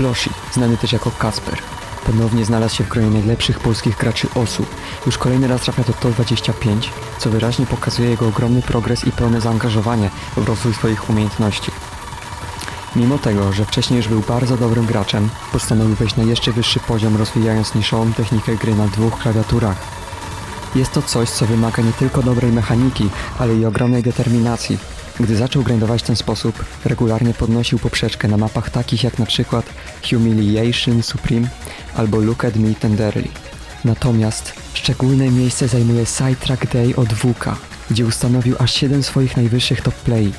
Kloshi, znany też jako Kacper. Ponownie znalazł się w gronie najlepszych polskich graczy OSU. Już kolejny raz trafia do top 25, co wyraźnie pokazuje jego ogromny progres i pełne zaangażowanie w rozwój swoich umiejętności. Mimo tego, że wcześniej już był bardzo dobrym graczem, postanowił wejść na jeszcze wyższy poziom, rozwijając niszową technikę gry na 2 klawiaturach. Jest to coś, co wymaga nie tylko dobrej mechaniki, ale i ogromnej determinacji. Gdy zaczął grindować w ten sposób, regularnie podnosił poprzeczkę na mapach takich jak na przykład Humiliation Supreme albo Look at Me Tenderly. Natomiast szczególne miejsce zajmuje Sidetrack Day od WK, gdzie ustanowił aż 7 swoich najwyższych top play.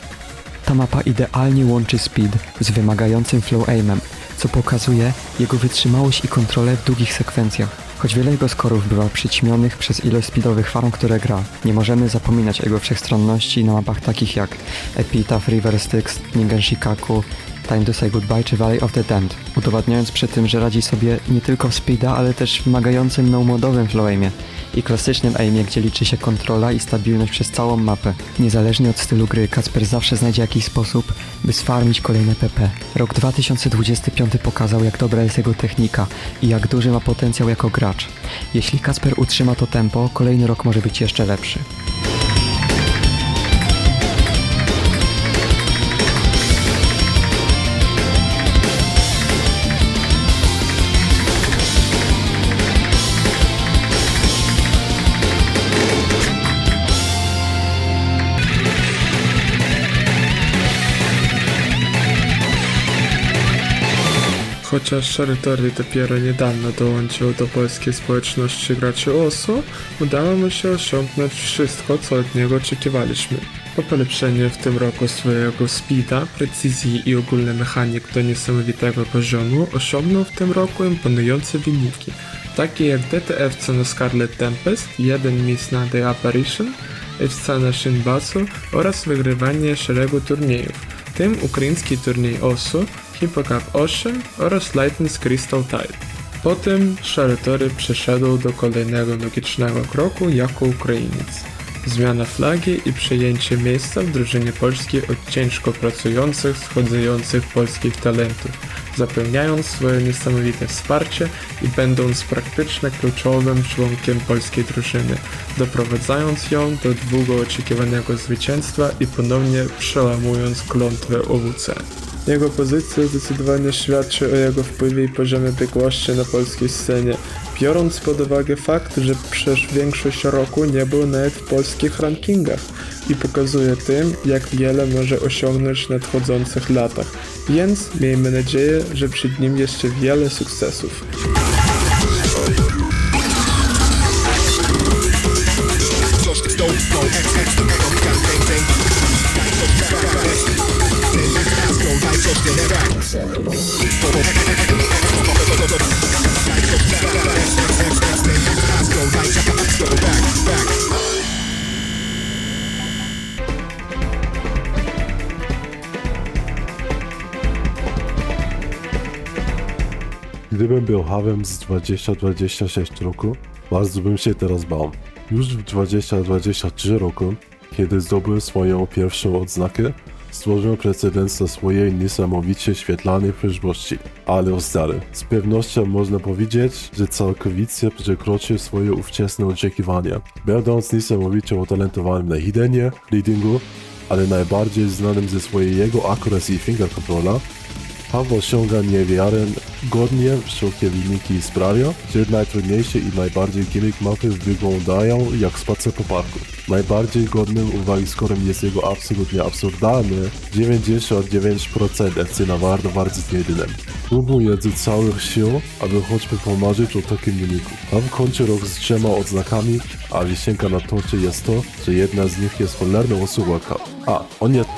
Ta mapa idealnie łączy speed z wymagającym flow aimem, co pokazuje jego wytrzymałość i kontrolę w długich sekwencjach. Choć wiele jego skorów bywa przyćmionych przez ilość speedowych farm, które gra, nie możemy zapominać o jego wszechstronności na mapach takich jak Epitaph, River Styx, Ningen Shikaku, Time to Say Goodbye czy Valley of the Damned, udowadniając przy tym, że radzi sobie nie tylko w speeda, ale też w wymagającym no-modowym flow aimie i klasycznym aimie, gdzie liczy się kontrola i stabilność przez całą mapę. Niezależnie od stylu gry, Kacper zawsze znajdzie jakiś sposób, by sfarmić kolejne PP. Rok 2025 pokazał, jak dobra jest jego technika i jak duży ma potencjał jako gracz. Jeśli Kacper utrzyma to tempo, kolejny rok może być jeszcze lepszy. Chociaż Sharitori dopiero niedawno dołączył do polskiej społeczności graczy OSU, udało mu się osiągnąć wszystko, co od niego oczekiwaliśmy. Po polepszeniu w tym roku swojego speeda, precyzji i ogólnej mechanik do niesamowitego poziomu, osiągnął w tym roku imponujące wyniki, takie jak DTFC na Scarlet Tempest, 1 miss na The Apparition, FC na Shinbatsu oraz wygrywanie szeregu turniejów, w tym ukraiński turniej OSU, Hipocup 8 oraz Lightning's Crystal Tide. Potem Sharitori przeszedł do kolejnego logicznego kroku jako Ukrainiec. Zmiana flagi i przejęcie miejsca w drużynie polskiej od ciężko pracujących, schodzających polskich talentów, zapewniając swoje niesamowite wsparcie i będąc praktycznie kluczowym członkiem polskiej drużyny, doprowadzając ją do długo oczekiwanego zwycięstwa i ponownie przełamując klątwę OWC. Jego pozycja zdecydowanie świadczy o jego wpływie i poziomie biegłości na polskiej scenie, biorąc pod uwagę fakt, że przez większość roku nie był nawet w polskich rankingach i pokazuje tym, jak wiele może osiągnąć w nadchodzących latach, więc miejmy nadzieję, że przed nim jeszcze wiele sukcesów. Gdybym był Hawem z 2026 roku, bardzo bym się teraz bał. Już w 2023 roku, kiedy zdobył swoją pierwszą odznakę, stworzył precedens dla swojej niesamowicie świetlanej przyszłości. Ale stary, z pewnością można powiedzieć, że całkowicie przekroczył swoje ówczesne oczekiwania. Będąc niesamowicie utalentowanym na hidenie, leadingu, ale najbardziej znanym ze swojej jego accuracy i finger controla, Haw osiąga niewiarygodnie wysokie wyniki i sprawia, że najtrudniejsze i najbardziej gimmick mapy wyglądają jak spacer po parku. Najbardziej godnym uwagi skorem jest jego absolutnie absurdalny 99% FC na Warcraft 1. Próbuję z całych sił, aby choćby pomarzyć o takim wyniku. Haw kończy rok z 3 odznakami, a wisienka na torcie jest to, że jedna z nich jest cholerną usługą. A, on jest...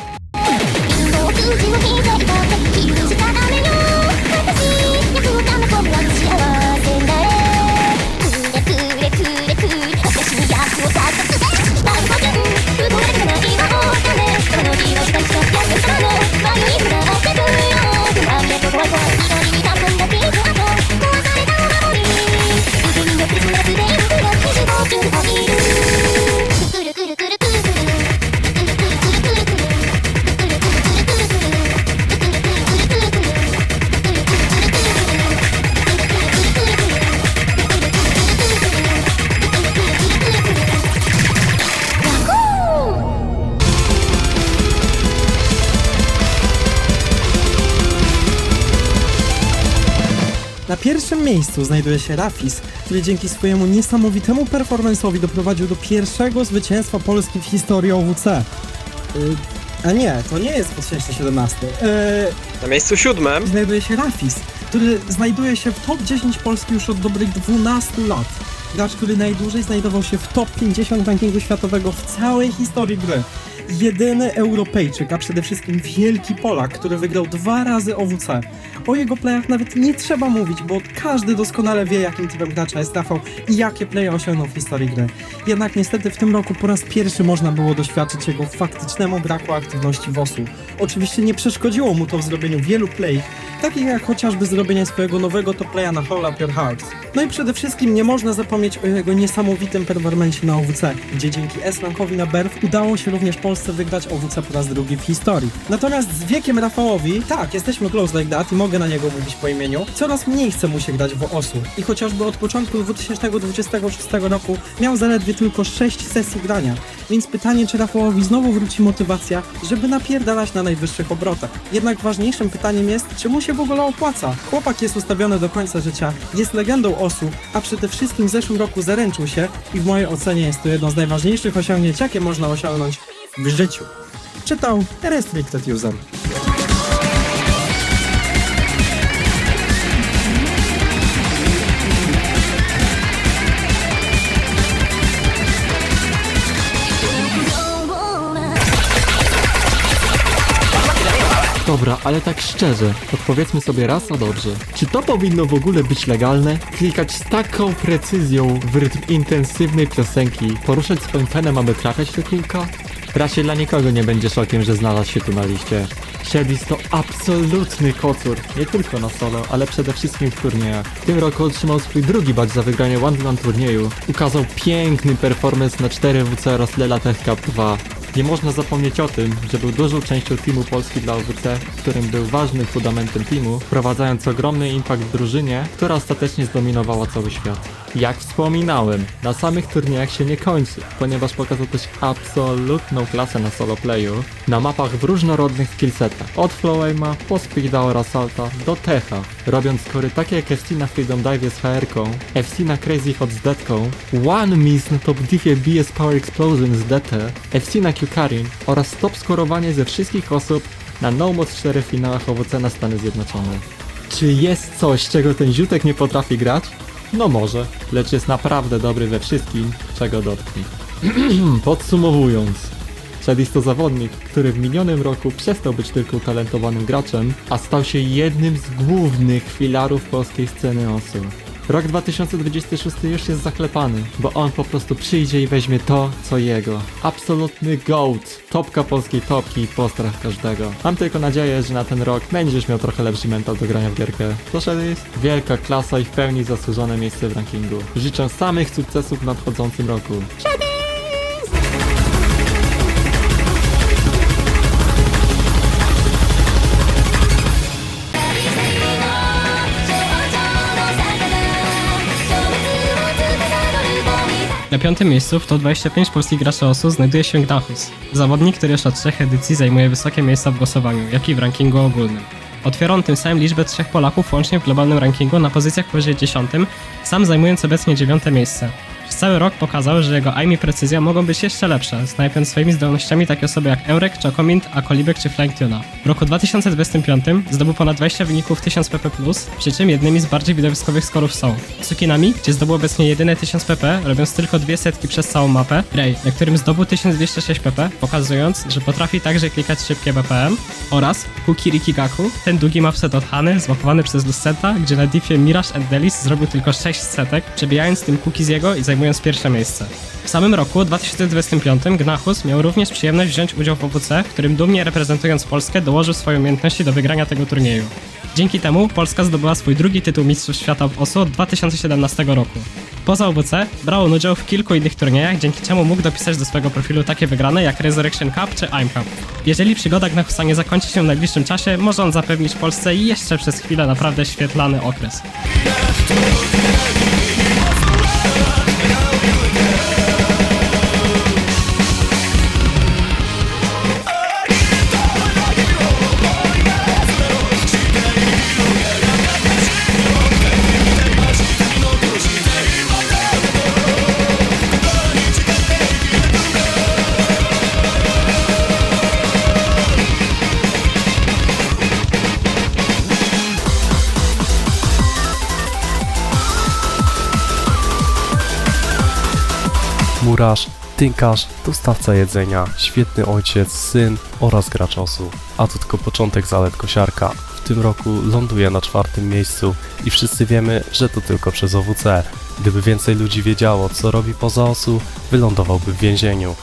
Na pierwszym miejscu znajduje się Rafis, który dzięki swojemu niesamowitemu performance'owi doprowadził do pierwszego zwycięstwa Polski w historii OWC. A nie, to nie jest 2017. Na miejscu 7 Znajduje się Rafis, który znajduje się w top 10 Polski już od dobrych 12 lat. Gracz, który najdłużej znajdował się w top 50 rankingu światowego w całej historii gry. Jedyny Europejczyk, a przede wszystkim wielki Polak, który wygrał 2 razy OWC. O jego playach nawet nie trzeba mówić, bo każdy doskonale wie, jakim typem gracza jest Rafał i jakie playe osiągnął w historii gry. Jednak niestety w tym roku po raz pierwszy można było doświadczyć jego faktycznemu braku aktywności w OSU. Oczywiście nie przeszkodziło mu to w zrobieniu wielu play, takich jak chociażby zrobienie swojego nowego top playa na Hold Up Your Heart. No i przede wszystkim nie można zapomnieć o jego niesamowitym performancie na OWC, gdzie dzięki S-Rankowi na Berw udało się również Polsce wygrać OWC po raz drugi w historii. Natomiast z wiekiem Rafałowi, tak, jesteśmy close like that i mogę na niego mówić po imieniu, coraz mniej chce mu się grać w OSU. I chociażby od początku 2026 roku miał zaledwie tylko 6 sesji grania. Więc pytanie, czy Rafałowi znowu wróci motywacja, żeby napierdalać na najwyższych obrotach. Jednak ważniejszym pytaniem jest, czy mu się w ogóle opłaca. Chłopak jest ustawiony do końca życia, jest legendą OSU, a przede wszystkim w zeszłym roku zaręczył się i w mojej ocenie jest to jedno z najważniejszych osiągnięć, jakie można osiągnąć w życiu. Czytał Restricted User. Dobra, ale tak szczerze, odpowiedzmy sobie raz na dobrze. Czy to powinno w ogóle być legalne? Klikać z taką precyzją w rytm intensywnej piosenki, poruszać swoim penem, aby trafiać do kilka? Raczej dla nikogo nie będzie szokiem, że znalazł się tu na liście. Shadis to absolutny kocur, nie tylko na solo, ale przede wszystkim w turniejach. W tym roku otrzymał swój drugi badge za wygranie One turnieju. Ukazał piękny performance na 4 WC oraz Lela Tech Cup 2. Nie można zapomnieć o tym, że był dużą częścią teamu Polski dla OWC, w którym był ważnym fundamentem teamu, wprowadzając ogromny impact w drużynie, która ostatecznie zdominowała cały świat. Jak wspominałem, na samych turniejach się nie kończy, ponieważ pokazał też absolutną klasę na solo playu, na mapach w różnorodnych skillsetach, od Flowema, po Speeda oraz Salta do Techa, robiąc skory takie jak FC na Freedom Dive z HR-ką, FC na Crazy Hot z Detką, One Miss na top diffie BS Power Explosion z DT, FC na Q-Karin oraz top skorowanie ze wszystkich osób na No Mod 4 finałach OWC na Stany Zjednoczone. Czy jest coś, czego ten ziutek nie potrafi grać? No może, lecz jest naprawdę dobry we wszystkim, czego dotknie. Podsumowując, Shadis to zawodnik, który w minionym roku przestał być tylko utalentowanym graczem, a stał się jednym z głównych filarów polskiej sceny OSU. Rok 2026 już jest zaklepany, bo on po prostu przyjdzie i weźmie to, co jego. Absolutny GOAT, topka polskiej topki i postrach każdego. Mam tylko nadzieję, że na ten rok będziesz miał trochę lepszy mental do grania w gierkę. To Shadis, wielka klasa i w pełni zasłużone miejsce w rankingu. Życzę samych sukcesów w nadchodzącym roku. Na 5. miejscu w top 25 polskich graczy OSU znajduje się Gnachus, zawodnik, który już od 3 edycji zajmuje wysokie miejsca w głosowaniu, jak i w rankingu ogólnym. Otwiera on tym samym liczbę 3 Polaków łącznie w globalnym rankingu na pozycjach powyżej 10, sam zajmując obecnie 9 miejsce. Przez cały rok pokazał, że jego aim i precyzja mogą być jeszcze lepsze, snajpiąc swoimi zdolnościami takie osoby jak Emrek, Chocomint, Akolibek czy Flying Tuna. W roku 2025 zdobył ponad 20 wyników 1000 pp+, przy czym jednymi z bardziej widowiskowych skorów są Tsukinami, gdzie zdobył obecnie jedyne 1000 pp, robiąc tylko 2 setki przez całą mapę, Ray, na którym zdobył 1206 pp, pokazując, że potrafi także klikać szybkie BPM, oraz Kuki Rikigaku, ten długi mapset od Hany, złapowany przez Lucenta, gdzie na diffie Mirage and Delis zrobił tylko 6 setek, przebijając tym Kuki z jego i zajmując pierwsze miejsce. W samym roku 2025 Gnachus miał również przyjemność wziąć udział w OWC, w którym dumnie reprezentując Polskę dołożył swoje umiejętności do wygrania tego turnieju. Dzięki temu Polska zdobyła swój drugi tytuł Mistrzów Świata w OSU od 2017 roku. Poza OWC brał on udział w kilku innych turniejach, dzięki czemu mógł dopisać do swojego profilu takie wygrane jak Resurrection Cup czy I'm Cup. Jeżeli przygoda Gnachusa nie zakończy się w najbliższym czasie, może on zapewnić Polsce jeszcze przez chwilę naprawdę świetlany okres. furarz, tynkarz, dostawca jedzenia, świetny ojciec, syn oraz gracz osu. A to tylko początek zalet kosiarka. W tym roku ląduje na 4. miejscu i wszyscy wiemy, że to tylko przez OWC. Gdyby więcej ludzi wiedziało, co robi poza osu, wylądowałby w więzieniu.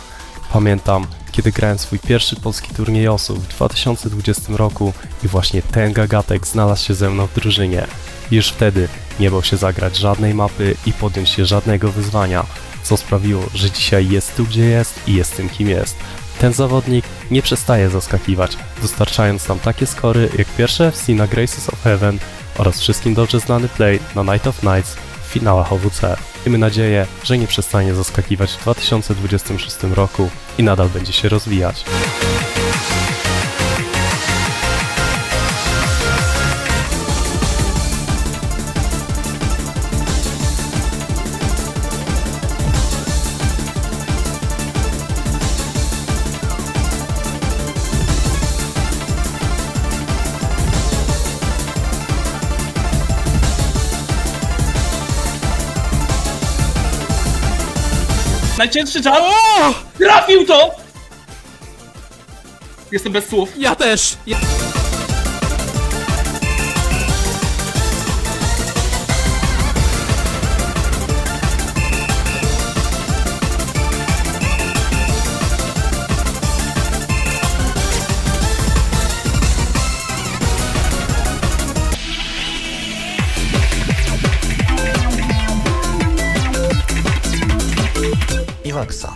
Pamiętam, kiedy grałem swój pierwszy polski turniej osu w 2020 roku i właśnie ten gagatek znalazł się ze mną w drużynie. Już wtedy nie bał się zagrać żadnej mapy i podjąć się żadnego wyzwania, co sprawiło, że dzisiaj jest tu gdzie jest i jest tym kim jest. Ten zawodnik nie przestaje zaskakiwać, dostarczając nam takie skory jak pierwsze FC na Graces of Heaven oraz wszystkim dobrze znany play na Night of Nights w finałach OWC. Miejmy nadzieję, że nie przestanie zaskakiwać w 2026 roku i nadal będzie się rozwijać. Najcięższy czas! Trafił to! Jestem bez słów. Ja też! Iwaksa,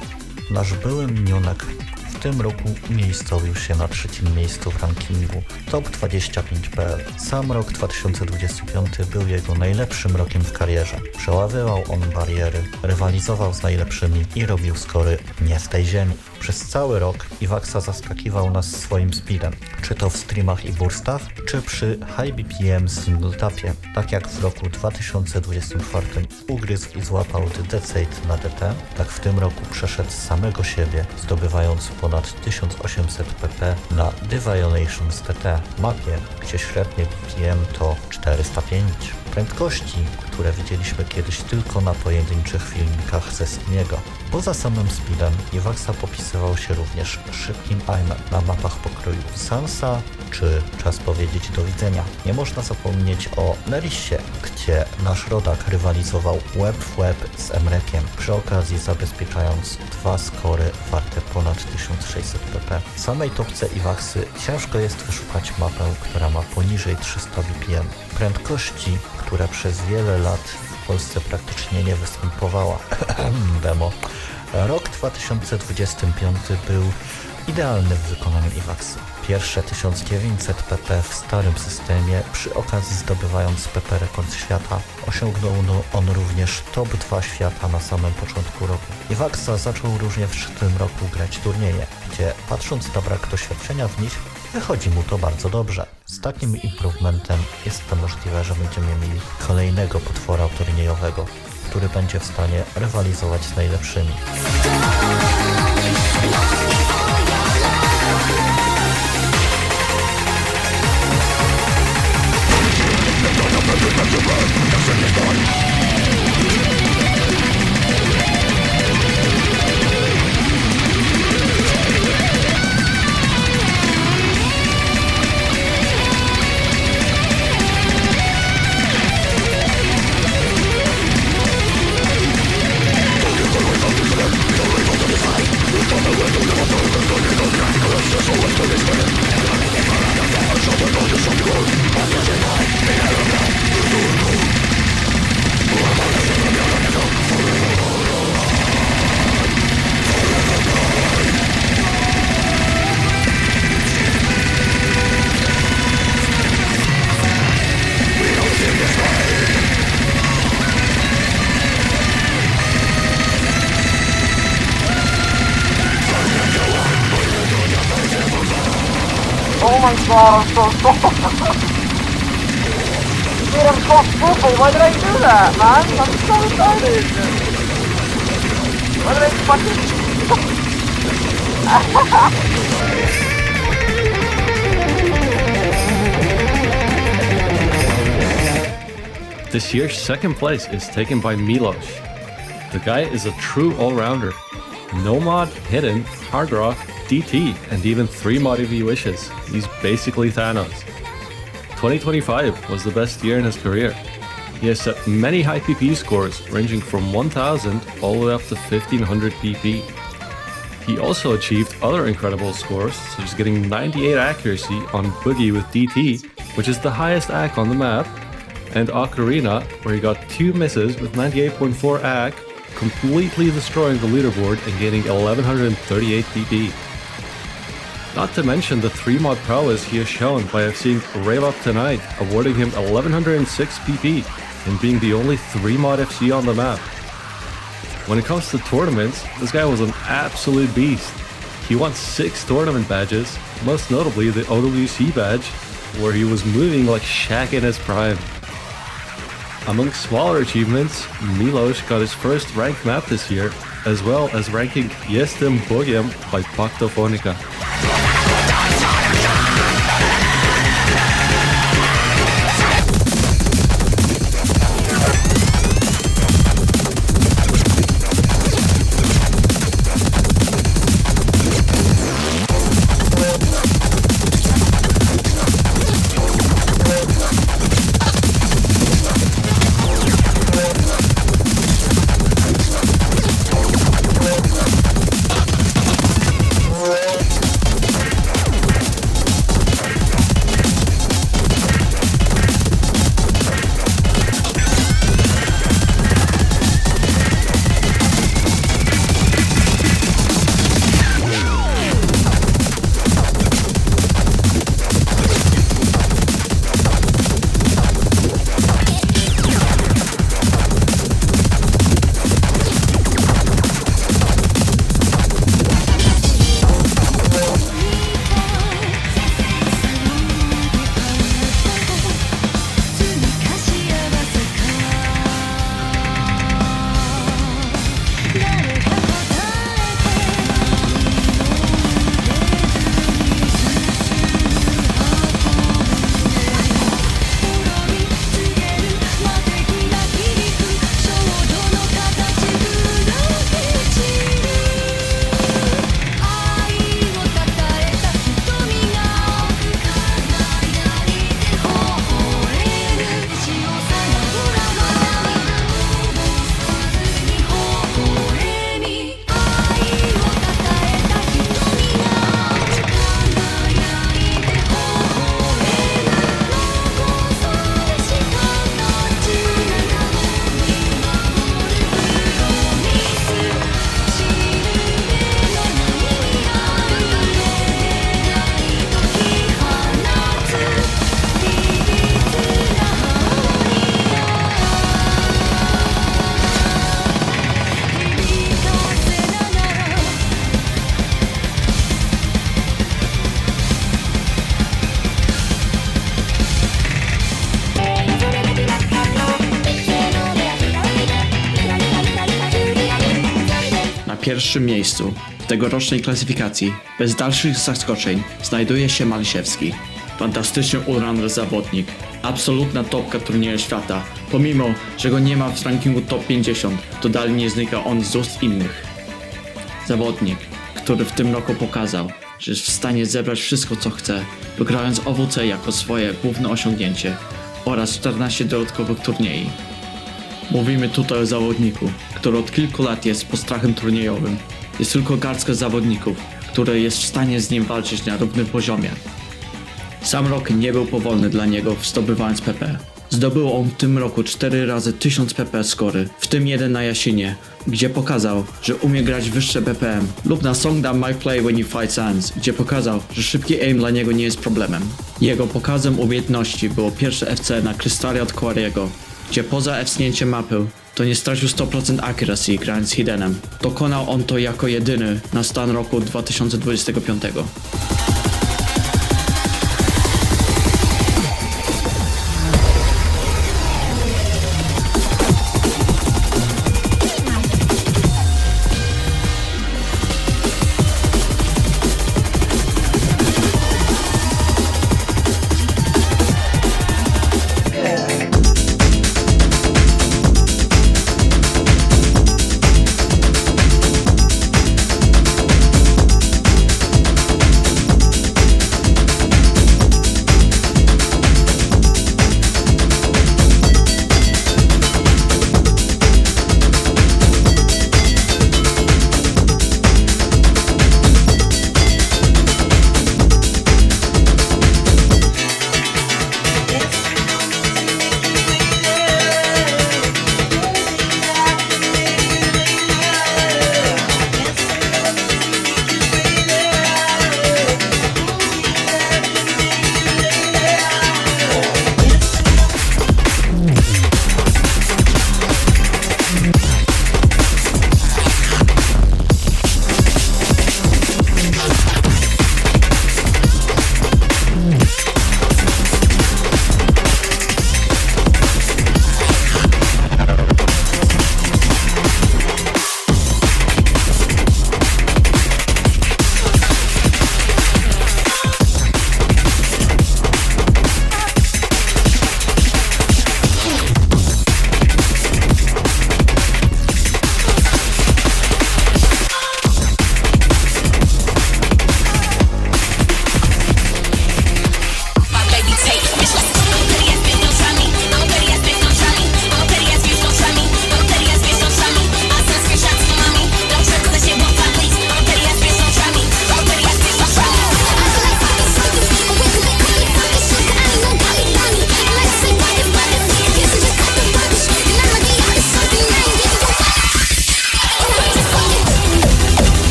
nasz były minionek, w tym roku umiejscowił się na 3. miejscu w rankingu Top 25.pl. Sam rok 2025 był jego najlepszym rokiem w karierze. Przeławywał on bariery, rywalizował z najlepszymi i robił skory nie z tej ziemi. Przez cały rok Iwaksa zaskakiwał nas swoim speedem, czy to w streamach i burstach, czy przy high BPM single tapie. Tak jak w roku 2024 ugryzł i złapał The Deadside na DT, tak w tym roku przeszedł z samego siebie, zdobywając ponad 1800 pp na The Violations TT, mapie, gdzie średnie BPM to 405. Prędkości, które widzieliśmy kiedyś tylko na pojedynczych filmikach ze Steamiego. Poza samym speedem, Iwaksa popisywał się również szybkim aimem na mapach pokroju Sansa, czy czas powiedzieć do widzenia. Nie można zapomnieć o Nerissie, gdzie nasz rodak rywalizował łeb w łeb z Emrekiem, przy okazji zabezpieczając 2 skory warte ponad 1600 pp. W samej topce Iwaksy ciężko jest wyszukać mapę, która ma poniżej 300 BPM. Prędkości, która przez wiele lat w Polsce praktycznie nie występowała. Demo. Rok 2025 był idealny w wykonaniu Iwaksy. Pierwsze 1900 pp w starym systemie, przy okazji zdobywając pp rekord świata, osiągnął on również top 2 świata na samym początku roku. Iwaksa zaczął również w tym roku grać turnieje, gdzie patrząc na brak doświadczenia w nich, wychodzi mu to bardzo dobrze. Z takim improvementem jest to możliwe, że będziemy mieli kolejnego potwora turniejowego, który będzie w stanie rywalizować z najlepszymi. Oh my god, I'm so sorry. Dude, I'm so stupid. Why did I do that, man? I'm so excited. Why did I fucking... This year's second place is taken by Milos. The guy is a true all-rounder. No mod, hidden, hard rock, DT, and even 3 mod if he wishes. He's basically Thanos. 2025 was the best year in his career. He has set many high PP scores, ranging from 1000 all the way up to 1500 PP. He also achieved other incredible scores, such as getting 98 accuracy on Boogie with DT, which is the highest AC on the map, and Ocarina, where he got 2 misses with 98.4 AC, completely destroying the leaderboard and gaining 1138 PP. Not to mention the 3 mod prowess he has shown by seeing Rave Up Tonight, awarding him 1106 PP and being the only 3 mod FC on the map. When it comes to tournaments, this guy was an absolute beast. He won 6 tournament badges, most notably the OWC badge, where he was moving like Shaq in his prime. Among smaller achievements, Miloš got his first ranked map this year, as well as ranking Jestem Bogiem by Paktofonika. pierwszym miejscu w tegorocznej klasyfikacji, bez dalszych zaskoczeń, znajduje się Maliszewski. Fantastyczny allrounder zawodnik, absolutna topka turnieju świata. Pomimo, że go nie ma w rankingu top 50, to dalej nie znika on z ust innych. Zawodnik, który w tym roku pokazał, że jest w stanie zebrać wszystko co chce, wygrając OWC jako swoje główne osiągnięcie oraz 14 dodatkowych turniejów. Mówimy tutaj o zawodniku, który od kilku lat jest postrachem turniejowym. Jest tylko garstka zawodników, które jest w stanie z nim walczyć na równym poziomie. Sam rok nie był powolny dla niego zdobywając PP. Zdobył on w tym roku 4 razy 1000 PP skory, w tym jeden na Jasinie, gdzie pokazał, że umie grać wyższe BPM, lub na Songdam My Play When You Fight Sans, gdzie pokazał, że szybki aim dla niego nie jest problemem. Jego pokazem umiejętności było pierwsze FC na Krystalia od Quarry'ego, gdzie poza F-snięciem mapy to nie stracił 100% accuracy grając Hiddenem. Dokonał on to jako jedyny na stan roku 2025.